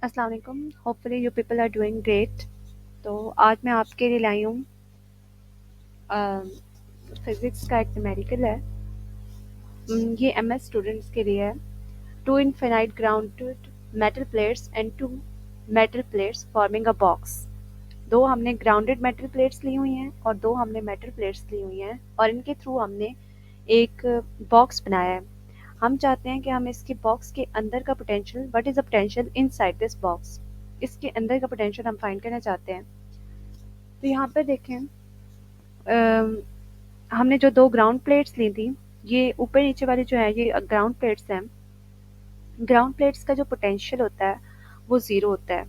अस्सलाम वालेकुम। Hopefully you people are doing great. तो आज मैं आपके लिए लाई हूँ फिज़िक्स का एक न्यूमेरिकल है। ये एमएस स्टूडेंट्स के लिए है। Two infinite grounded metal plates and two metal plates forming a box. दो हमने ग्राउंडेड मेटल प्लेट्स ली हुई हैं और दो हमने मेटल प्लेट्स ली हुई हैं और इनके थ्रू हमने एक बॉक्स बनाया है। हम चाहते हैं कि हम इसके बॉक्स के अंदर का potential, what is the potential inside this box, इसके अंदर का पोटेंशियल हम फाइंड करना चाहते हैं। तो यहाँ पर देखें, अम, हमने जो दो ग्राउंड प्लेट्स ली थी, ये ऊपर नीचे वाली जो है ये ग्राउंड प्लेट्स हैं। ग्राउंड प्लेट्स का जो पोटेंशियल होता है वो ज़ीरो होता है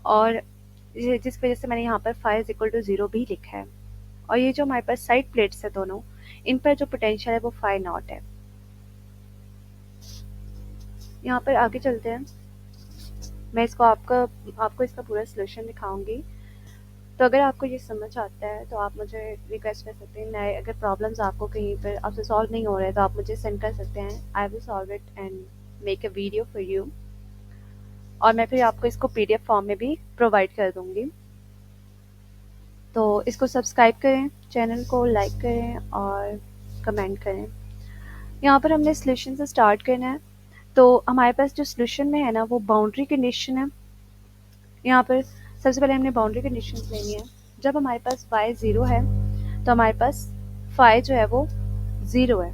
और जिस वजह से मैंने यहाँ पर phi is equal to zero भी लिखा है। और ये जो हमारे पास साइड प्लेट्स है दोनों, इन पर जो पोटेंशियल है वो फाई नॉट है। यहाँ पर आगे चलते हैं। मैं इसको आपको इसका पूरा सोल्यूशन दिखाऊंगी। तो अगर आपको ये समझ आता है तो आप मुझे रिक्वेस्ट कर सकते हैं। नए अगर प्रॉब्लम्स आपको कहीं पर आपसे सॉल्व नहीं हो रहे तो आप मुझे सेंड कर सकते हैं। I will solve it and make a video for you. और मैं फिर आपको इसको पीडीएफ फॉर्म में भी प्रोवाइड कर दूंगी। तो इसको सब्सक्राइब करें, चैनल को लाइक करें और कमेंट करें। यहाँ पर हमने सोल्यूशन से स्टार्ट करना है। तो हमारे पास जो सोल्यूशन में है ना वो बाउंड्री कंडीशन है। यहाँ पर सबसे पहले हमने बाउंड्री कंडीशंस लेनी है। जब हमारे पास y ज़ीरो है तो हमारे पास फाई जो है वो ज़ीरो है।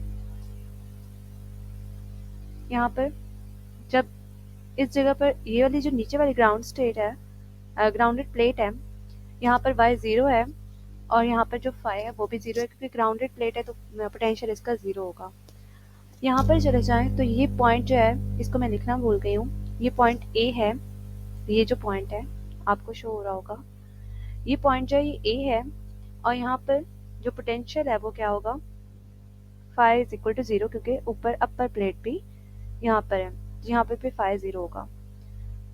यहाँ पर जब इस जगह पर ये वाली जो नीचे वाली ग्राउंड स्टेट है, ग्राउंडेड प्लेट है, यहाँ पर y ज़ीरो है और यहाँ पर जो फाई है वो भी ज़ीरो है क्योंकि ग्राउंडेड प्लेट है तो पोटेंशियल इसका ज़ीरो होगा। यहाँ पर चले जाएं तो ये पॉइंट जो है इसको मैं लिखना भूल गई हूँ। ये पॉइंट ए है। ये जो पॉइंट है आपको शो हो रहा होगा, ये पॉइंट जो है ये ए है और यहाँ पर जो पोटेंशियल है वो क्या होगा, phi is equal to zero क्योंकि ऊपर अपर प्लेट भी यहाँ पर है, यहाँ पर भी फाई ज़ीरो होगा।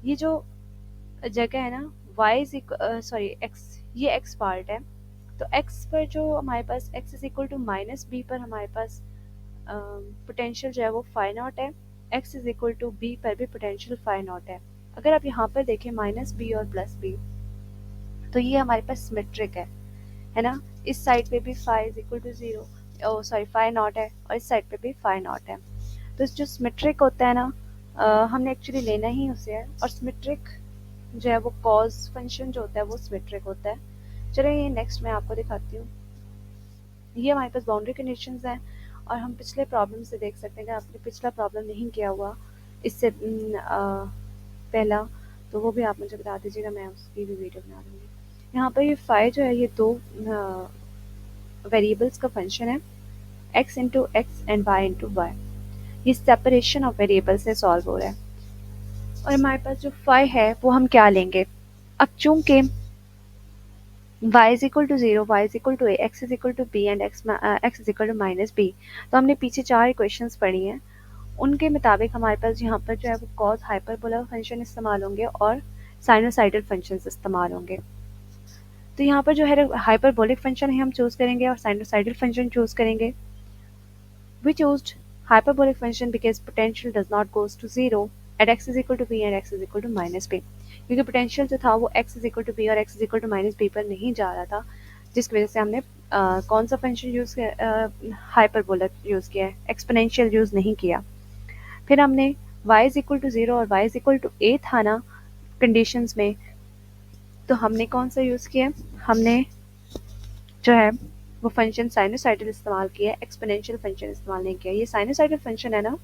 ये जो जगह है ना वाई इज सॉरी एक्स, ये एक्स पार्ट है। तो एक्स पर जो हमारे पास X is equal to minus B पर हमारे पास पोटेंशियल जो है वो फाई नॉट है। X is equal to B पर भी पोटेंशियल फाई नॉट है। अगर आप यहाँ पर देखें माइनस बी और प्लस बी, तो ये हमारे पास सिमेट्रिक है ना। इस साइड पे भी phi is equal to zero, oh sorry phi naught है और इस साइड पे भी फाई नॉट है। तो जो सिमेट्रिक होता है ना, हमने एक्चुअली लेना ही उसे है। और सिमेट्रिक जो है वो कॉज फंक्शन जो होता है वो सिमेट्रिक होता है। चलिए ये नेक्स्ट मैं आपको दिखाती हूँ। ये हमारे पास बाउंड्री कंडीशंस हैं और हम पिछले प्रॉब्लम से देख सकते हैं। अगर आपने पिछला प्रॉब्लम नहीं किया हुआ इससे पहला, तो वो भी आप मुझे बता दीजिएगा, मैं उसकी भी वीडियो बना दूँगी। यहाँ पर ये फाई जो है ये दो वेरिएबल्स का फंक्शन है, x into x and y into y. ये सेपरेशन ऑफ वेरिएबल से सॉल्व हो रहा है। और हमारे पास जो फाई है वो हम क्या लेंगे। अब चूंकि y is equal to zero, y is equal to a, x is equal to b and x is equal to minus b, तो हमने पीछे चार इक्वेशंस पढ़ी हैं। उनके मुताबिक हमारे पास यहाँ पर जो है वो कॉस हाइपरबोला फंक्शन इस्तेमाल होंगे और साइनोसाइडल फंक्शंस इस्तेमाल होंगे। तो यहाँ पर जो है हाइपरबोलिक फंक्शन है हम चूज़ करेंगे और साइनोसाइडल फंक्शन चूज़ करेंगे। We chose hyperbolic function because potential does not goes to zero at x is equal to b and x is equal to minus b, क्योंकि पोटेंशियल जो था वो x is equal to b और x is equal to minus b पर नहीं जा रहा था, जिसकी वजह से हमने कौन सा फंक्शन यूज़ किया, हाइपरबोलिक यूज़ किया है, एक्सपोनेंशियल यूज़ नहीं किया। फिर हमने y is equal to zero और y is equal to a था ना कंडीशंस में, तो हमने कौन सा यूज़ किया, हमने जो है वो फंक्शन साइनोसाइडल इस्तेमाल किया है, एक्सपोनेंशियल फंक्शन इस्तेमाल नहीं किया। ये साइनोसाइडल फंक्शन है ना,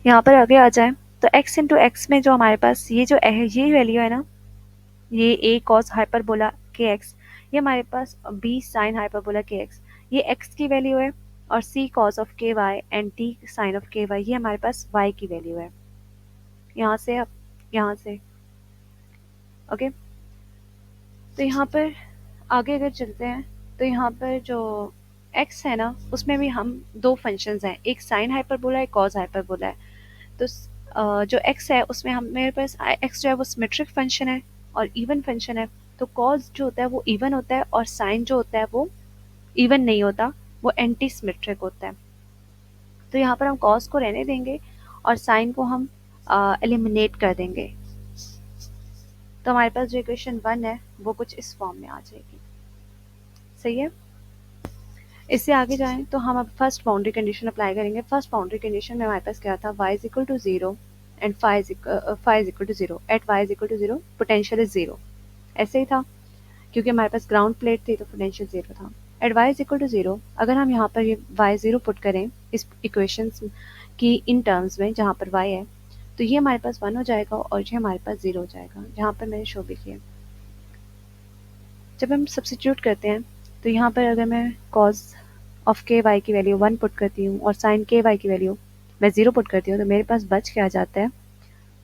यहाँ पर आगे आ जाए तो x इंटू एक्स में जो हमारे पास ये जो ये वैल्यू है ना, ये a cos hyperbola K x, ये हमारे पास b sine hyperbola K x, ये x की वैल्यू है और c cos of K y and t sine of K y ये हमारे पास y की वैल्यू है। यहाँ से अब यहाँ से ओके। तो यहाँ पर आगे अगर चलते हैं तो यहाँ पर जो x है ना उसमें भी हम दो फंक्शंस हैं, एक साइन हाइपरबोला है, कॉस हाइपरबोला है। तो जो x है उसमें हम मेरे पास x जो है वो सिमेट्रिक फंक्शन है और इवन फंक्शन है। तो कॉस जो होता है वो इवन होता है और साइन जो होता है वो इवन नहीं होता, वो एंटी सिमेट्रिक होता है। तो यहाँ पर हम कॉस को रहने देंगे और साइन को हम एलिमिनेट कर देंगे। तो हमारे पास जो इक्वेशन 1 है वो कुछ इस फॉर्म में आ जाएगी। सही है। इससे आगे जाएं तो हम अब फर्स्ट बाउंड्री कंडीशन अप्लाई करेंगे। फर्स्ट बाउंड्री कंडीशन में हमारे पास क्या था, y is equal to 0 and phi is equal to 0 at y is equal to 0 potential is 0। ऐसे ही था क्योंकि हमारे पास ग्राउंड प्लेट थी तो पोटेंशियल 0 था। At y is equal to 0 अगर हम यहाँ पर ये y 0 पुट करें इस इक्वेशन की इन टर्म्स में जहाँ पर y है, तो ये हमारे पास 1 हो जाएगा और ये हमारे पास 0 हो जाएगा, जहाँ पर मैंने शो भी किया। जब हम सब्स्टिट्यूट करते हैं तो यहाँ पर अगर मैं कॉज ऑफ के वाई की वैल्यू 1 पुट करती हूँ और साइन के वाई की वैल्यू मैं 0 पुट करती हूँ, तो मेरे पास बच के आ जाता है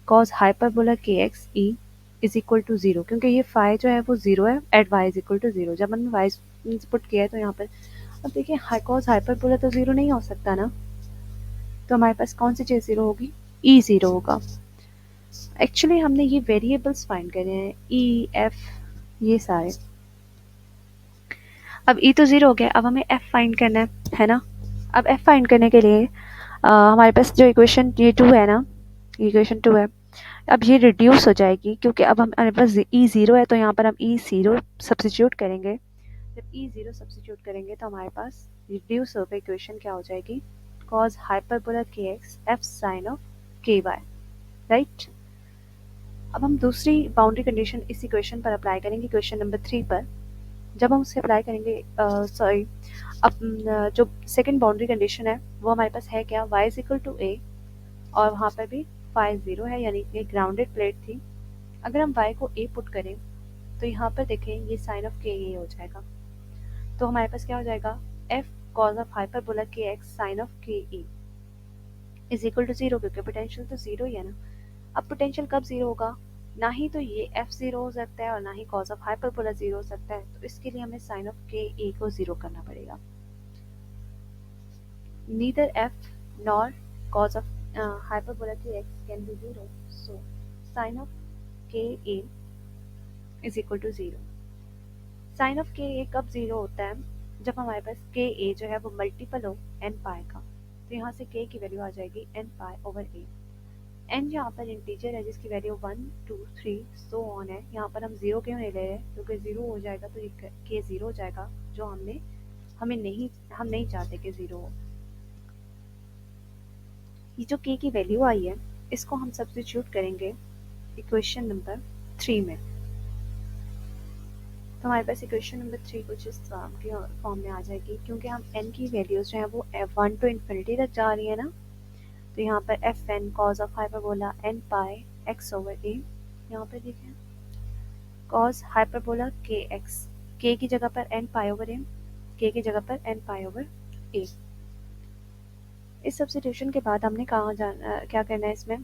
cos hyperbola K x E is equal to 0, क्योंकि ये फाई जो है वो 0 है at y is equal to 0। जब हमने वाई पुट किया है तो यहाँ पर अब देखिए कॉज हाइपरबोला तो 0 नहीं हो सकता ना, तो हमारे पास कौन सी चीज़ 0 होगी, ई 0 होगा। एक्चुअली हमने ये वेरिएबल्स फाइंड करे हैं, ई एफ ये सारे। अब ई तो 0 हो गया, अब हमें एफ फाइंड करना है ना। अब एफ फाइंड करने के लिए हमारे पास जो इक्वेशन ये 2 है ना, इक्वेशन 2 है, अब ये रिड्यूस हो जाएगी क्योंकि अब हमारे पास ई 0 है, तो यहाँ पर हम ई 0 सब्स्टिट्यूट करेंगे। जब ई 0 सब्स्टिट्यूट करेंगे तो हमारे पास रिड्यूस होकर इक्वेशन क्या हो जाएगी, cause hyperbola K x F sine of K Y, right. अब हम दूसरी बाउंड्री कंडीशन इस इक्वेशन पर अप्लाई करेंगे, इक्वेशन नंबर 3 पर। जब हम उसे अप्लाई करेंगे अब जो सेकंड बाउंड्री कंडीशन है वो हमारे पास है क्या, y इज इक्वल टू ए और वहाँ पर भी फाई 0 है, यानी कि ग्राउंडेड प्लेट थी। अगर हम y को a पुट करें तो यहाँ पर देखें ये साइन ऑफ के ए हो जाएगा, तो हमारे पास क्या हो जाएगा, f cause of hyperbola K x sign of K A is equal to 0, क्योंकि पोटेंशियल तो 0 ही है ना। अब पोटेंशियल कब 0 होगा, ना ही तो ये f 0 हो सकता है और ना ही कॉज ऑफ हाइपरबोला 0 हो सकता है, तो इसके लिए हमें साइन ऑफ के ए को 0 करना पड़ेगा। Neither f nor cos of hyperbola kx can be 0, so sin of ka is equal to 0। Sine of K A कब 0 होता है, जब हमारे पास के ए जो है वो मल्टीपल हो एन पाई का, तो यहाँ से के की वैल्यू आ जाएगी एन पाई ओवर ए। एन यहाँ पर इंटीजर है जिसकी वैल्यू 1 2 3 सो ऑन है, यहाँ पर हम 0 क्यों नहीं ले रहे, क्योंकि 0 हो जाएगा तो ये के 0 हो जाएगा, जो हम नहीं चाहते कि 0 हो। ये जो k की वैल्यू आई है इसको हम सब्स्टिट्यूट करेंगे इक्वेशन नंबर 3 में, तो हमारे पास इक्वेशन नंबर 3 कुछ इस फॉर्म में आ जाएगी। क्योंकि हम n की वैल्यूज जो है वो f1 टू इन्फिनिटी तक जा रही है ना, तो यहाँ पर F N cos of hyperbola N pi X over A, यहाँ पर देखें कॉज हाइपरबोला के एक्स, के की जगह पर एन पाई ओवर ए, के की जगह पर एन पाई ओवर ए। इस सब्स्टिट्यूशन के बाद हमने क्या करना है इसमें,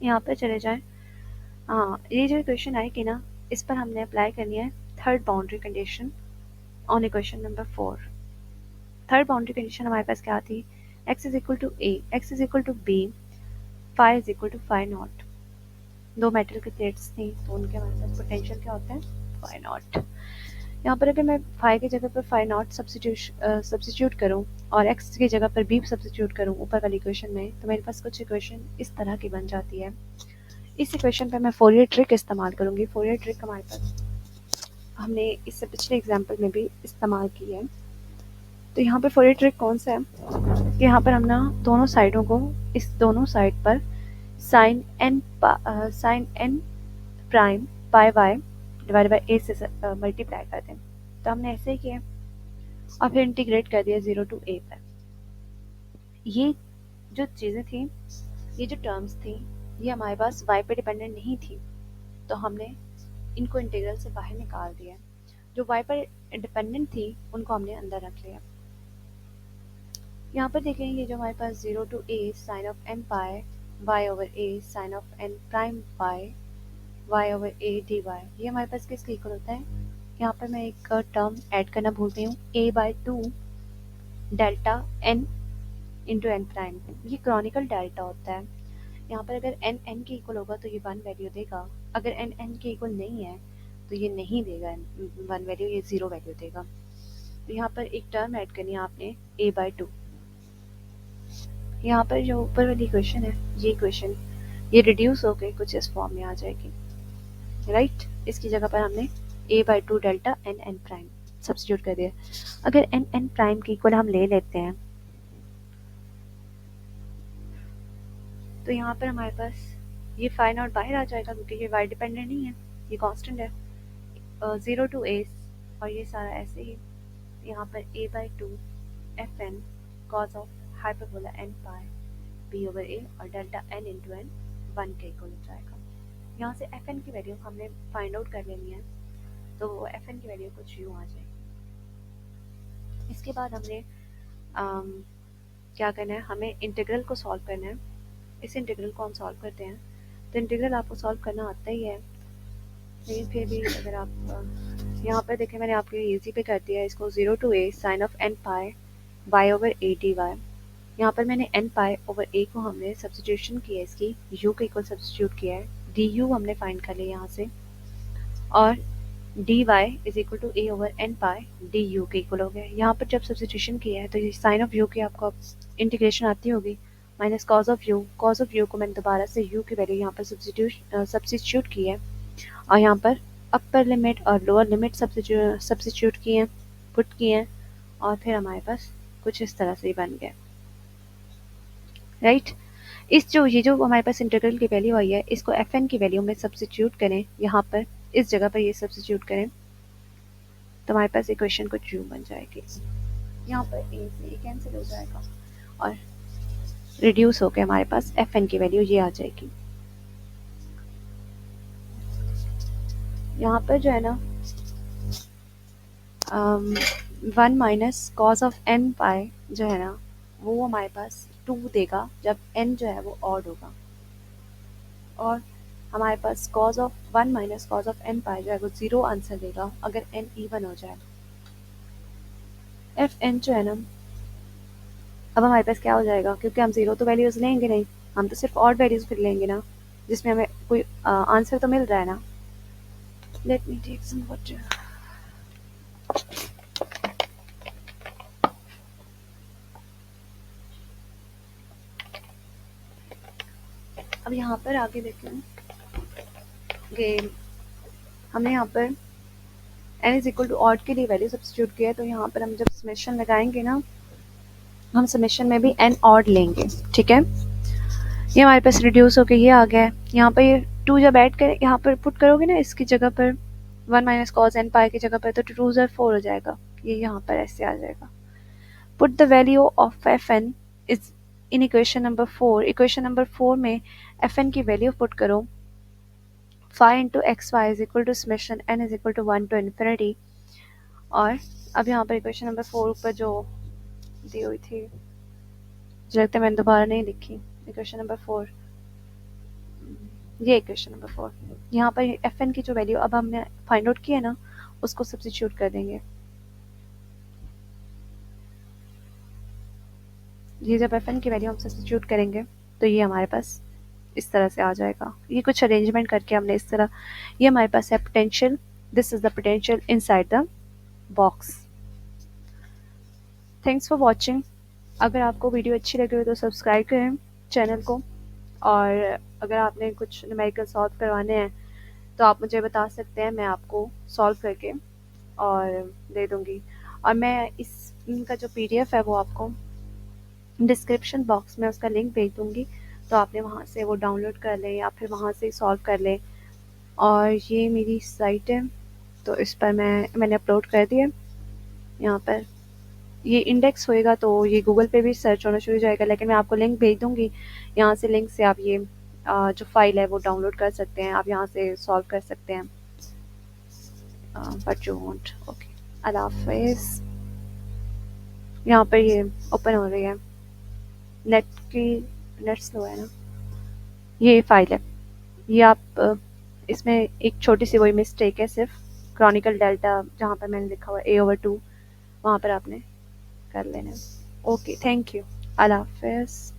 यहाँ पर चले जाएं। हाँ, ये जो इक्वेशन आएगी ना इस पर हमने अप्लाई करनी है third boundary condition on equation number 4। Third boundary condition हमारे पास क्या थी, x is equal to A, x is equal to B, phi is equal to phi naught. दो मेटल की प्लेट्स थी तो उनके हमारे पास पोटेंशियल क्या होता है, फाई नॉट। यहाँ पर अगर मैं फाई की जगह पर फाई नॉट सब्स्टिट्यूट करूँ और x की जगह पर b सब्स्टिट्यूट करूँ ऊपर वाली इक्वेशन में, तो मेरे पास कुछ इक्वेशन इस तरह की बन जाती है। इस इक्वेशन पे मैं फोरियर ट्रिक इस्तेमाल करूँगी। फोरियर ट्रिक हमारे पास हमने इससे पिछले एग्जाम्पल में भी इस्तेमाल की है। तो यहाँ पर फोरियर ट्रिक कौन सा है कि यहाँ पर हम ना दोनों साइडों को, इस दोनों साइड पर sine N prime pi Y divide by A से मल्टीप्लाई कर दें, तो हमने ऐसे ही किया और फिर इंटीग्रेट कर दिया 0 टू ए पर। ये जो चीज़ें थी, ये जो टर्म्स थी, ये हमारे पास y पे डिपेंडेंट नहीं थी, तो हमने इनको इंटीग्रल से बाहर निकाल दिया। जो y पर डिपेंडेंट थी उनको हमने अंदर रख लिया। यहाँ पर देखें ये जो हमारे पास 0 to a sine of n pi y over a sine of n prime pi y over a dy, ये हमारे पास किसके इक्वल होता है। यहाँ पर मैं एक टर्म ऐड करना भूल गई हूँ, a by 2 delta n into N prime, ये क्रॉनिकल डेल्टा होता है। यहाँ पर अगर n n के इक्वल होगा तो ये 1 वैल्यू देगा, अगर n n के इक्वल नहीं है तो ये नहीं देगा 1 वैल्यू, ये 0 वैल्यू देगा। तो यहाँ पर एक टर्म ऐड करनी है आपने a बाई 2, यहाँ पर जो ऊपर वाली इक्वेशन है, ये इक्वेशन ये रिड्यूस होकर कुछ इस फॉर्म में आ जाएगी, राइट। इसकी जगह पर हमने a/2 delta N N prime substitute कर दिया। अगर एन एन प्राइम की इक्वल हम ले लेते हैं तो यहाँ पर हमारे पास ये फाई नॉट बाहर आ जाएगा, क्योंकि ये वाई डिपेंडेंट नहीं है, ये कांस्टेंट है। 0 to a और ये सारा ऐसे ही यहाँ पर a/2 fn cos of hyperbola n pi b/a और डेल्टा n इंटू एन 1 के इक्वल हो जाएगा। यहाँ से fn की वैल्यू हमने फाइंड आउट कर लेनी है, तो वो fn की वैल्यू कुछ यूँ आ जाएगी। इसके बाद हमने क्या करना है, हमें इंटीग्रल को सॉल्व करना है। इस इंटीग्रल को हम सॉल्व करते हैं, तो इंटीग्रल आपको सॉल्व करना आता ही है, लेकिन फिर भी अगर आप यहाँ पर देखें, मैंने आपके लिए ईजी पे कर दिया है इसको। 0 to a sine of n pi y/a dy। यहाँ पर मैंने n पाई ओवर a को हमने सब्स्टिट्यूशन किया है, इसकी u के इक्वल सब्स्टिट्यूट किया है, du हमने फाइंड कर लिया यहाँ से, और dy is equal to a over n pi du के इक्वल हो गया। यहाँ पर जब सब्स्टिट्यूशन किया है तो ये साइन ऑफ u की आपको इंटीग्रेशन आती होगी, माइनस कॉज ऑफ u को मैंने दोबारा से u की वैल्यू यहाँ पर सब्स्टिट्यूट की है, और यहाँ पर अपर लिमिट और लोअर लिमिट सब्स्टिट्यूट किए हैं, पुट किए हैं, और फिर हमारे पास कुछ इस तरह से बन गया, राइट। ये जो हमारे पास इंटीग्रल की वैल्यू आई है, इसको fn की वैल्यू में सब्स्टिट्यूट करें, यहाँ पर इस जगह पर ये सब्स्टिट्यूट करें, तो हमारे पास इक्वेशन कुछ यूँ बन जाएगी। यहाँ पर a से a कैंसिल हो जाएगा और रिड्यूस होकर हमारे पास fn की वैल्यू ये आ जाएगी। यहाँ पर जो है ना 1 minus cos of n pi जो है ना, वो हमारे पास 2 देगा जब n जो है वो ऑड होगा, और हमारे पास cos of 1 minus cos of n pi जो है वो 0 आंसर देगा अगर n इवन हो जाए। fn जो है ना, अब हमारे पास क्या हो जाएगा, क्योंकि हम 0 तो वैल्यूज़ लेंगे नहीं, हम तो सिर्फ ऑड वैल्यूज़ फिर लेंगे ना, जिसमें हमें कोई आंसर तो मिल रहा है ना। Let me take some water. अब यहाँ पर आगे देखें कि हमने यहाँ पर n is equal to odd के लिए वैल्यू सब्स्टिट्यूट किया है, तो यहाँ पर हम जब समेशन लगाएंगे ना, हम समेशन में भी n ऑड लेंगे, ठीक है। ये हमारे पास रिड्यूस होकर ये आ गया है। यहाँ पर ये 2 जब ऐड कर यहाँ पर पुट करोगे ना, इसकी जगह पर 1 माइनस कॉज n पाई की जगह पर, तो 2 ज़र 4 हो जाएगा, ये यहाँ पर ऐसे आ जाएगा। Put the value of fn is in equation number 4। Equation number 4 में fn की वैल्यू पुट करो, phi into x y is equal to summation n is equal to 1 to infinity. और अब यहाँ पर इक्वेशन नंबर 4 ऊपर जो दी हुई थी, मुझे लगता है मैंने दोबारा नहीं लिखी, इक्वेशन नंबर 4, ये इक्वेशन नंबर 4, यहाँ पर fn की जो वैल्यू अब हमने फाइंड आउट की है ना, उसको सब्स्टिट्यूट कर देंगे। ये जब fn की वैल्यू हम सब्स्टिट्यूट करेंगे तो ये हमारे पास इस तरह से आ जाएगा। ये कुछ अरेंजमेंट करके हमने इस तरह, ये हमारे पास है potential, this is the potential inside the box. Thanks for watching. अगर आपको वीडियो अच्छी लगी हो तो सब्सक्राइब करें चैनल को, और अगर आपने कुछ न्यूमेरिकल सॉल्व करवाने हैं तो आप मुझे बता सकते हैं, मैं आपको सॉल्व करके और दे दूँगी। और मैं इनका जो PDF है वो आपको डिस्क्रिप्शन बॉक्स में उसका लिंक भेज दूँगी, तो आपने वहाँ से वो डाउनलोड कर लें या फिर वहाँ से सॉल्व कर लें। और ये मेरी साइट है, तो इस पर मैंने अपलोड कर दिया। यहाँ पर ये इंडेक्स होएगा तो ये गूगल पे भी सर्च होना शुरू हो जाएगा, लेकिन मैं आपको लिंक भेज दूँगी, यहाँ से लिंक से आप ये जो फाइल है वो डाउनलोड कर सकते हैं, आप यहाँ से सॉल्व कर सकते हैं बट यू वांट। ओके, अल्लाह हाफिज़। यहाँ पर ये ओपन हो रही है, नेट स्लो है ना, ये फाइल है, ये आप इसमें एक छोटी सी वही मिस्टेक है, सिर्फ क्रॉनिकल डेल्टा जहाँ पर मैंने लिखा हुआ a/2 वहाँ पर आपने कर लेना। ओके, थैंक यू, अल्लाह हाफिज़।